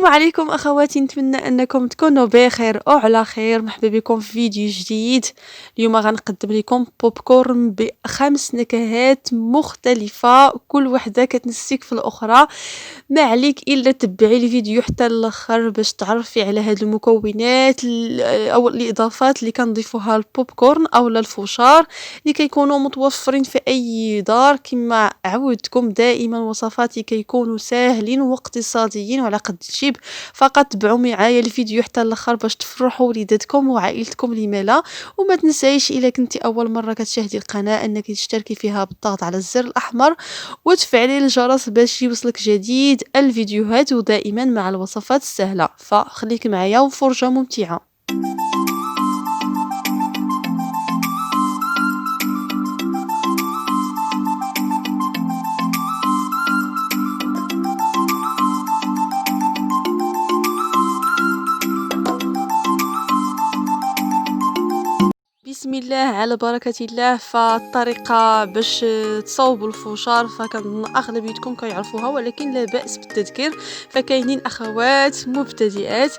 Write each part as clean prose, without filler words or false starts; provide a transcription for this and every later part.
السلام عليكم أخواتي، نتمنى أنكم تكونوا بخير وعلى خير. مرحبا بكم في فيديو جديد. اليوم غنقدم لكم بوب كورن بخمس نكهات مختلفة، كل وحدة كتنسيك في الأخرى. ما عليك إلا تبعي الفيديو حتى الآخر باش تعرفي على هاد المكونات أو الإضافات اللي كنضيفوها للبوب كورن أو الفشار اللي كيكونوا متوفرين في أي دار. كما عودتكم دائما وصفاتي كيكونوا ساهلين واقتصاديين وعلى قد الجيب. فقط تبعوا معايا الفيديو حتى الاخر باش تفرحوا وليداتكم وعائلتكم. لما لا؟ وما تنسايش الا كنتي اول مره كتشاهدي القناه انك تشتركي فيها بالضغط على الزر الاحمر وتفعلي الجرس باش يوصلك جديد الفيديوهات، ودائما مع الوصفات السهله. فخليك معايا وفرجه ممتعه. بسم الله على بركة الله. فالطريقة باش تصاوبوا الفشار فكنظن اغلبيتكم كيعرفوها، ولكن لا بأس بالتذكير. فكاينين اخوات مبتدئات،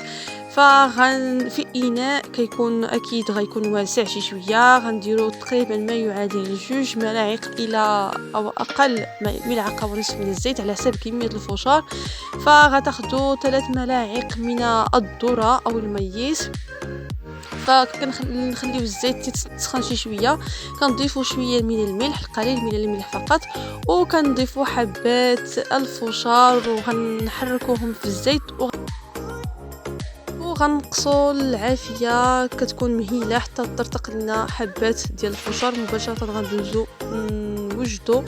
في اناء كيكون اكيد غيكون واسع شي شويه، غنديروا تقريبا ما يعادل 2 ملاعق الى او اقل ملعقه ونصف من الزيت على حسب كميه الفشار. فغتاخذوا 3 ملاعق من الذره او الميز. فكنخليو الزيت تسخن شي شويه، كنضيفوا شويه من الملح، القليل من الملح فقط، وكنضيفوا حبات الفشار وغنحركوهم في الزيت وغنقصوا العافيه كتكون مهيله حتى تطرطق لنا حبات ديال الفشار. مباشره غندوزو نوجدوا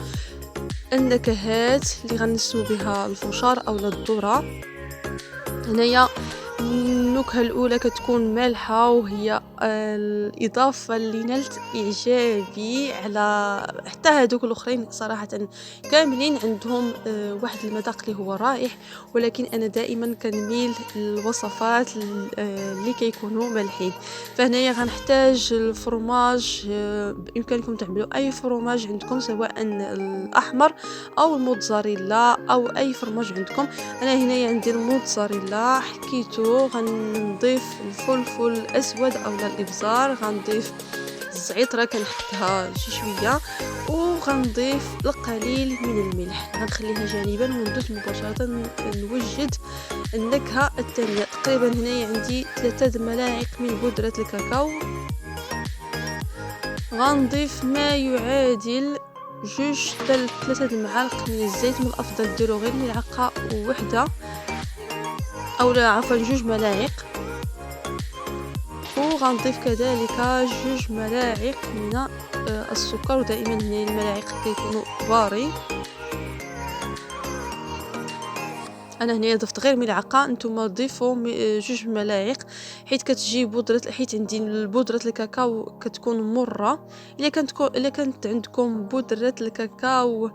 النكهات اللي غنسمو بها الفشار او الذره. هنايا النكهه الاولى كتكون مالحه، وهي الاضافه اللي نالت اعجابي على حتى هذوك الاخرين صراحه. كاملين عندهم واحد المذاق اللي هو رائع، ولكن انا دائما كنميل للوصفات اللي كيكونوا مالحين. فهنايا غنحتاج الفرماج، بامكانكم تعملوا اي فرماج عندكم سواء الاحمر او الموتزاريلا او اي فرماج عندكم. انا هنايا عندي الموتزاريلا، حكيتو غنضيف الفلفل الاسود او الابزار، غنضيف الزعتره كنحطها شي شويه، وغنضيف القليل من الملح. غنخليها جانبا وندوز مباشره نوجد النكهه الثانيه. تقريبا هنايا عندي 3 ملاعق من بودره الكاكاو، غنضيف ما يعادل 2-3 معالق من الزيت. من الافضل ديروا غير ملعقه وحده او لا عفوا 2 ملاعق، وغنضيف كذلك 2 ملاعق من السكر. ودائما هنا الملاعق كيكونوا باري. انا هنا ضفت غير ملعقه، نتوما ضيفوا 2 ملاعق حيت كتجي حيت عندي بودره الكاكاو كتكون مره. الا كانت عندكم بودره الكاكاو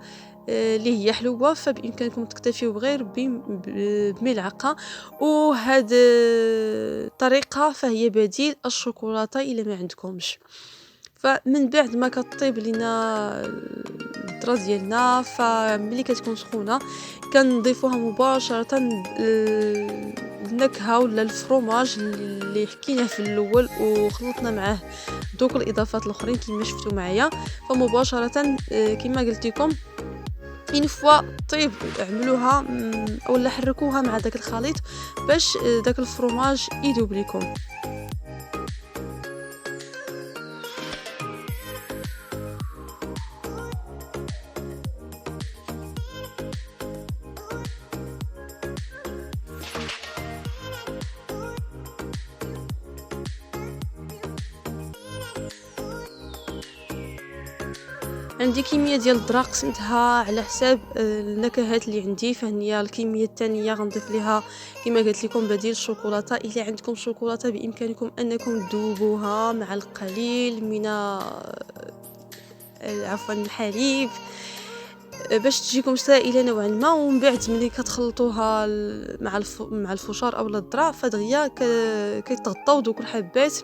اللي هي حلوه فبامكانكم تكتفيوا غير بملعقه. وهذه الطريقه فهي بديل الشوكولاته الا ما عندكمش. فمن بعد ما كطيب لينا الذره ديالنا، فملي كتكون سخونه كنضيفوها مباشره النكهه ولا الفرماج اللي حكينا في الاول وخلطنا معاه دوك الاضافات الاخرين كما شفتوا معايا. فمباشره كما قلت لكم ان فوا طيب عملوها اولا حركوها مع داك الخليط باش داك الفرماج يذوب لكم. عندي كميه ديال الذره قسمتها على حساب النكهات اللي عندي. فهي الكميه الثانيه غنضيف ليها كما قلت لكم بديل الشوكولاته. الا عندكم شوكولاته بامكانكم انكم تذوبوها مع القليل من عفوا الحليب باش تجيكم سائله نوعا ما. ومن بعد ملي كتخلطوها مع الفشار او الذره فدغيا كيتغطاو دوك الحبات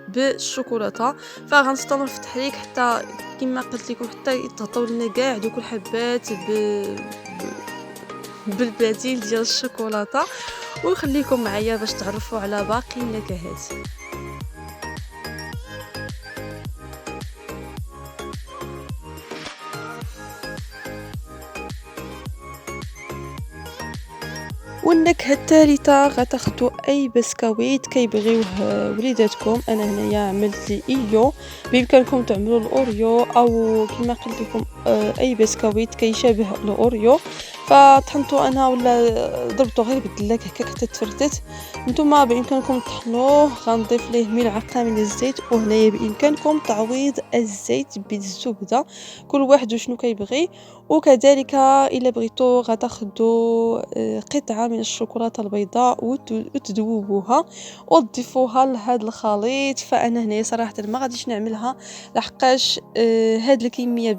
بالشوكولاته. فغنستمر في التحريك حتى كما قلت لكم حتى يتغطاو لنا كاع دوك الحبات بالبديل ديال الشوكولاته. وخليكم معايا باش تعرفوا على باقي النكهات. والنكهة الثالثة غتاخدو اي بسكويت كيبغيوه وليداتكم. انا هنايا عملت لي ايو، بامكانكم تعملوا الاوريو او كما قلت لكم اي بسكويت كيشابه الاوريو. فطحنتو انا ولا ضربتو غير بالدلاك هكاك حتى تفرتت. نتوما بامكانكم تطحنوه، غنضيف ليه ملعقه من الزيت، وهنايا بامكانكم تعويض الزيت بالزبده، كل واحد وشنو كيبغي. وكذلك الا بغيتو غتاخدو قطعه من الشوكولاته البيضاء وتذوبوها وتضيفوها لهذا الخليط. فانا هنايا صراحه ما غاديش نعملها لحقاش هاد الكميه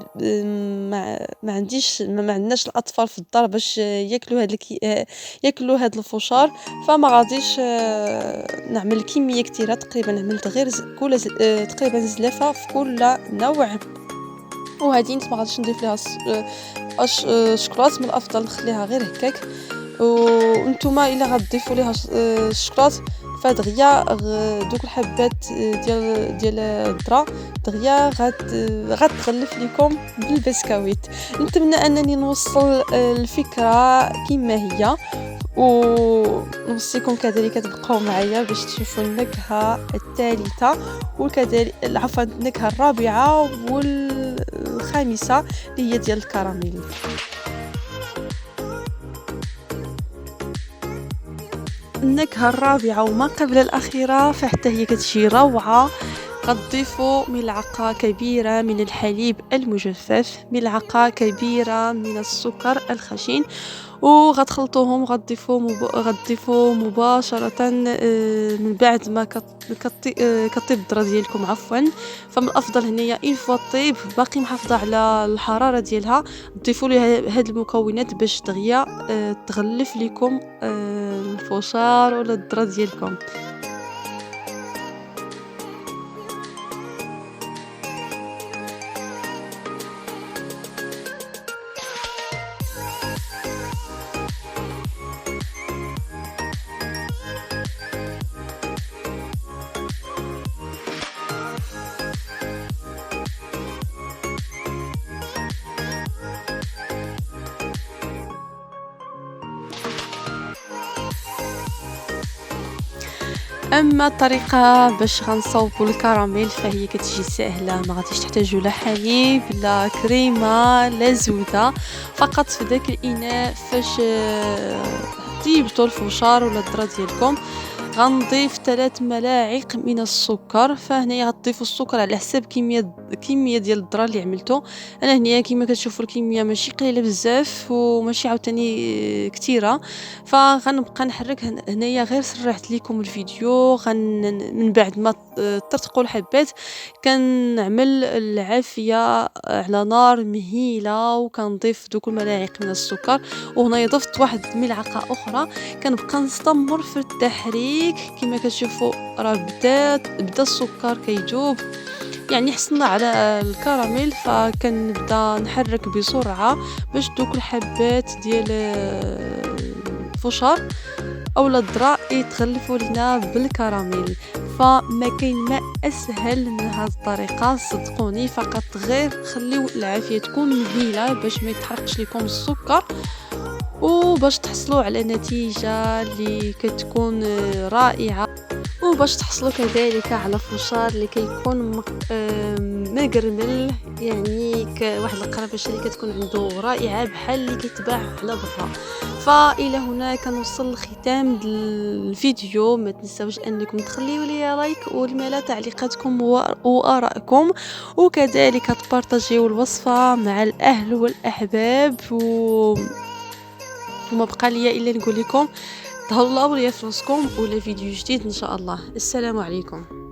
ما عنديش ما عندناش الاطفال في الدار باش ياكلوا ياكلوا هاد الفشار. فما غاديش نعمل كميه كثيره، تقريبا عملت غير تقريبا زلافه في كل نوع. وهذه نت ما غاديش نضيف ليها شكلاط، من الافضل نخليها غير هكاك. وانتم الا غتضيفوا ليها الشكلاط فدغيا دوك الحبات ديال الذره دغيا غتغلف لكم بالبسكويت. نتمنى انني نوصل الفكره كما هي، ونوصيكم كذلك تبقوا معايا باش تشوفوا النكهه الثالثه وكذلك عفوا النكهه الرابعه والخامسه اللي هي ديال الكراميل. النكهة الرابعة وما قبل الأخيرة فحتى هي كتجي روعة. غتضيفوا ملعقة كبيرة من الحليب المجفف، ملعقة كبيرة من السكر الخشن، وغتخلطوهم غتضيفوا مباشرة من بعد ما كطيب الذرة ديالكم عفوا. فمن الافضل هنايا اون فوا طيب باقي محافظة على الحرارة ديالها تضيفوا ليها هاد المكونات باش دغيا تغلف لكم الفشار ولا الذرة ديالكم. اما الطريقه باش غنصوبوا الكراميل فهي كتجي سهله، ما غاديش تحتاجوا لا حليب لا كريمه لا زبده. فقط في داك الاناء فاش طيبتوا الفشار ولا الذره ديالكم غنضيف 3 ملاعق من السكر. فهنايا غتضيفوا السكر على حساب كميه ديال الذره اللي عملتو. انا هنايا كما كتشوفوا الكميه ماشي قليله بزاف وماشي عاوتاني كثيره، فغنبقى نحرك هنايا غير سرعت لكم الفيديو. من بعد ما ترتقوا الحبات كنعمل العافيه على نار مهيله وكنضيف دوك الملاعق من السكر. وهنا ضفت واحد ملعقه اخرى، كنبقى نستمر في التحريك كما كتشوفوا راه بدا السكر كيذوب، يعني حصلنا على الكراميل. فكنبدا نحرك بسرعه باش دوك الحبات ديال الفشار اولا الذره يتغلفوا لنا بالكراميل. فما كاين ما اسهل من هذه الطريقه صدقوني. فقط غير خليو العافيه تكون مهيله باش ما يتحرقش لكم السكر وباش تحصلوا على نتيجه اللي كتكون رائعه، وباش تحصلوا كذلك على فشار اللي كيكون مقرمل، يعني واحد القرابشه اللي كتكون عنده رائعه بحال اللي كيتباع على برا. فالى هنا كنوصل لختام الفيديو. ما تنساوش انكم تخليوا لي لايك والملا تعليقاتكم وارائكم، وكذلك تبارطاجيو الوصفه مع الاهل والاحباب. وما بقى لي الا نقول لكم تهلاو ليا في راسكم ولا فيديو جديد ان شاء الله. السلام عليكم.